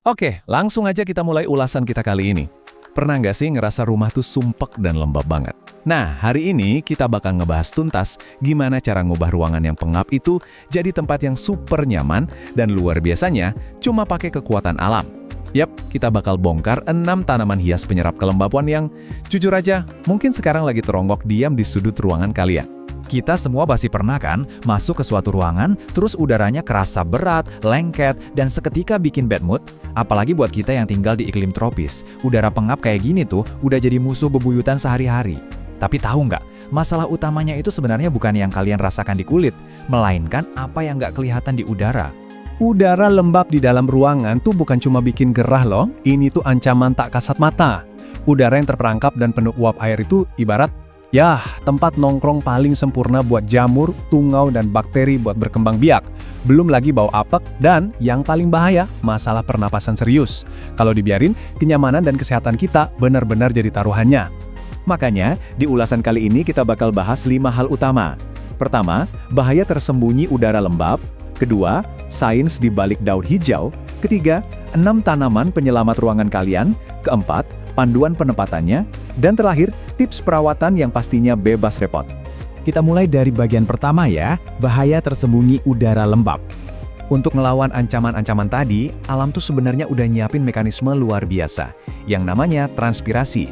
Oke, langsung aja kita mulai ulasan kita kali ini. Pernah nggak sih ngerasa rumah tuh sumpek dan lembab banget? Nah, hari ini kita bakal ngebahas tuntas gimana cara ngubah ruangan yang pengap itu jadi tempat yang super nyaman dan luar biasanya cuma pakai kekuatan alam. Yap, kita bakal bongkar 6 tanaman hias penyerap kelembapan yang, jujur aja, mungkin sekarang lagi teronggok diam di sudut ruangan kalian. Kita semua pasti pernah kan masuk ke suatu ruangan, terus udaranya kerasa berat, lengket, dan seketika bikin bad mood? Apalagi buat kita yang tinggal di iklim tropis, udara pengap kayak gini tuh udah jadi musuh bebuyutan sehari-hari. Tapi tahu nggak, masalah utamanya itu sebenarnya bukan yang kalian rasakan di kulit, melainkan apa yang nggak kelihatan di udara. Udara lembab di dalam ruangan tuh bukan cuma bikin gerah loh, ini tuh ancaman tak kasat mata. Udara yang terperangkap dan penuh uap air itu ibarat, yah, tempat nongkrong paling sempurna buat jamur, tungau, dan bakteri buat berkembang biak. Belum lagi bau apek dan yang paling bahaya, masalah pernapasan serius. Kalau dibiarin, kenyamanan dan kesehatan kita benar-benar jadi taruhannya. Makanya, di ulasan kali ini kita bakal bahas 5 hal utama. Pertama, bahaya tersembunyi udara lembab. Kedua, sains di balik daun hijau. Ketiga, 6 tanaman penyelamat ruangan kalian. Keempat, panduan penempatannya. Dan terakhir, tips perawatan yang pastinya bebas repot. Kita mulai dari bagian pertama ya, bahaya tersembunyi udara lembab. Untuk ngelawan ancaman-ancaman tadi, alam tuh sebenarnya udah nyiapin mekanisme luar biasa, yang namanya transpirasi.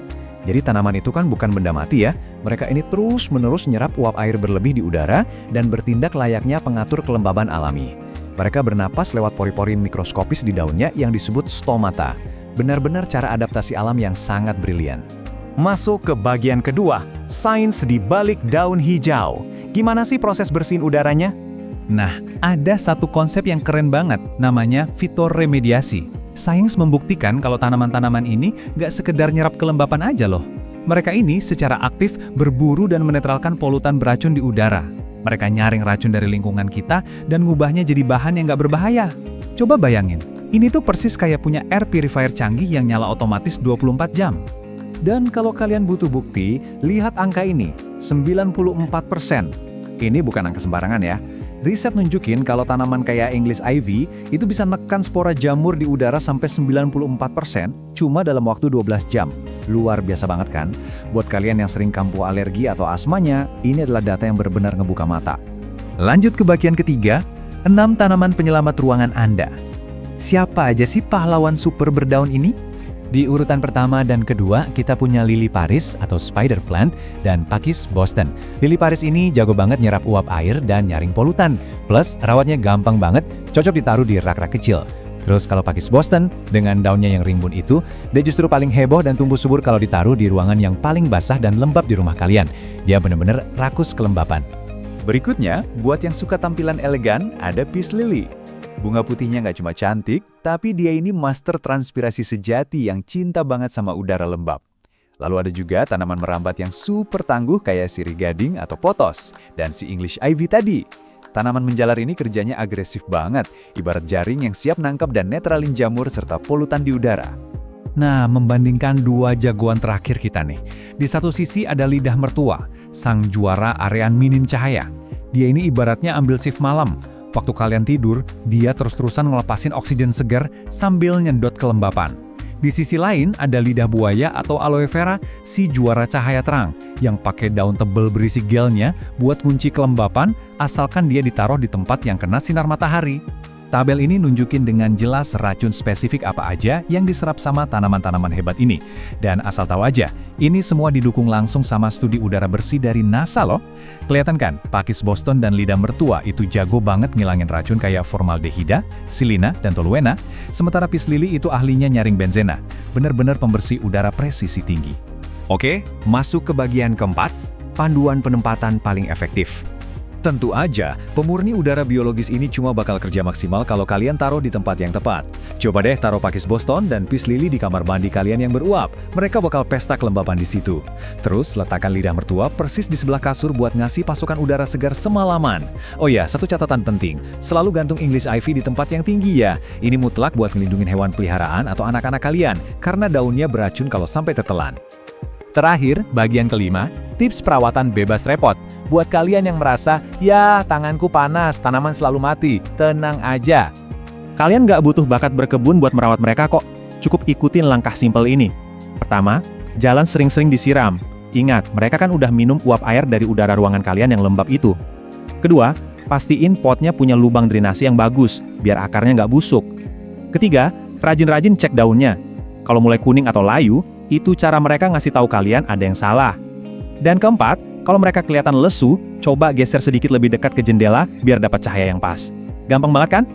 Jadi tanaman itu kan bukan benda mati ya, mereka ini terus-menerus nyerap uap air berlebih di udara dan bertindak layaknya pengatur kelembaban alami. Mereka bernapas lewat pori-pori mikroskopis di daunnya yang disebut stomata. Benar-benar cara adaptasi alam yang sangat brilian. Masuk ke bagian kedua, sains di balik daun hijau. Gimana sih proses bersihin udaranya? Nah, ada satu konsep yang keren banget, namanya fitoremediasi. Sains membuktikan kalau tanaman-tanaman ini nggak sekedar nyerap kelembapan aja loh. Mereka ini secara aktif berburu dan menetralkan polutan beracun di udara. Mereka nyaring racun dari lingkungan kita dan ngubahnya jadi bahan yang nggak berbahaya. Coba bayangin, ini tuh persis kayak punya air purifier canggih yang nyala otomatis 24 jam. Dan kalau kalian butuh bukti, lihat angka ini, 94%. Ini bukan angka sembarangan ya. Riset nunjukin kalau tanaman kayak English ivy itu bisa nekan spora jamur di udara sampai 94% cuma dalam waktu 12 jam. Luar biasa banget kan? Buat kalian yang sering kambuh alergi atau asmanya, ini adalah data yang benar-benar ngebuka mata. Lanjut ke bagian ketiga, 6 tanaman penyelamat ruangan Anda. Siapa aja sih pahlawan super berdaun ini? Di urutan pertama dan kedua, kita punya Lily Paris atau spider plant dan Pakis Boston. Lily Paris ini jago banget nyerap uap air dan nyaring polutan. Plus, rawatnya gampang banget, cocok ditaruh di rak-rak kecil. Terus kalau Pakis Boston, dengan daunnya yang rimbun itu, dia justru paling heboh dan tumbuh subur kalau ditaruh di ruangan yang paling basah dan lembab di rumah kalian. Dia bener-bener rakus kelembapan. Berikutnya, buat yang suka tampilan elegan, ada Peace Lily. Bunga putihnya nggak cuma cantik, tapi dia ini master transpirasi sejati yang cinta banget sama udara lembab. Lalu ada juga tanaman merambat yang super tangguh kayak sirih gading atau potos, dan si English ivy tadi. Tanaman menjalar ini kerjanya agresif banget, ibarat jaring yang siap nangkap dan netralin jamur serta polutan di udara. Nah, membandingkan 2 jagoan terakhir kita nih. Di satu sisi ada lidah mertua, sang juara arean minim cahaya. Dia ini ibaratnya ambil shift malam. Waktu kalian tidur, dia terus-terusan ngelepasin oksigen segar sambil nyedot kelembapan. Di sisi lain, ada lidah buaya atau aloe vera, si juara cahaya terang, yang pakai daun tebel berisi gelnya buat kunci kelembapan, asalkan dia ditaruh di tempat yang kena sinar matahari. Tabel ini nunjukin dengan jelas racun spesifik apa aja yang diserap sama tanaman-tanaman hebat ini. Dan asal tahu aja, ini semua didukung langsung sama studi udara bersih dari NASA loh. Kelihatan kan, Pakis Boston dan lidah mertua itu jago banget ngilangin racun kayak formaldehida, silina, dan toluena. Sementara Peace Lily itu ahlinya nyaring benzena. Bener-bener pembersih udara presisi tinggi. Oke, masuk ke bagian keempat, panduan penempatan paling efektif. Tentu aja, pemurni udara biologis ini cuma bakal kerja maksimal kalau kalian taruh di tempat yang tepat. Coba deh taruh Pakis Boston dan Peace Lily di kamar mandi kalian yang beruap. Mereka bakal pesta kelembapan di situ. Terus, letakkan lidah mertua persis di sebelah kasur buat ngasih pasokan udara segar semalaman. Oh ya, satu catatan penting. Selalu gantung English ivy di tempat yang tinggi ya. Ini mutlak buat ngelindungin hewan peliharaan atau anak-anak kalian, karena daunnya beracun kalau sampai tertelan. Terakhir, bagian kelima, tips perawatan bebas repot. Buat kalian yang merasa, ya tanganku panas, tanaman selalu mati, tenang aja. Kalian nggak butuh bakat berkebun buat merawat mereka kok. Cukup ikutin langkah simpel ini. Pertama, jalan sering-sering disiram. Ingat, mereka kan udah minum uap air dari udara ruangan kalian yang lembab itu. Kedua, pastiin potnya punya lubang drainase yang bagus, biar akarnya nggak busuk. Ketiga, rajin-rajin cek daunnya. Kalau mulai kuning atau layu, itu cara mereka ngasih tahu kalian ada yang salah. Dan keempat, kalau mereka kelihatan lesu, coba geser sedikit lebih dekat ke jendela biar dapat cahaya yang pas. Gampang banget kan?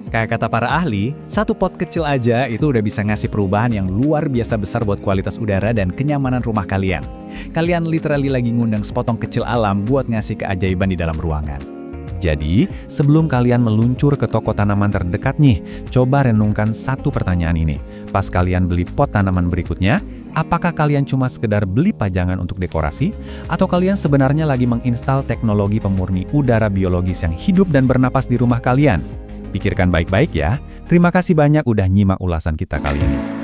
Kayak kata para ahli, satu pot kecil aja itu udah bisa ngasih perubahan yang luar biasa besar buat kualitas udara dan kenyamanan rumah kalian. Kalian literally lagi ngundang sepotong kecil alam buat ngasih keajaiban di dalam ruangan. Jadi, sebelum kalian meluncur ke toko tanaman terdekat nih, coba renungkan satu pertanyaan ini. Pas kalian beli pot tanaman berikutnya, apakah kalian cuma sekedar beli pajangan untuk dekorasi? Atau kalian sebenarnya lagi menginstal teknologi pemurni udara biologis yang hidup dan bernapas di rumah kalian? Pikirkan baik-baik ya. Terima kasih banyak udah nyimak ulasan kita kali ini.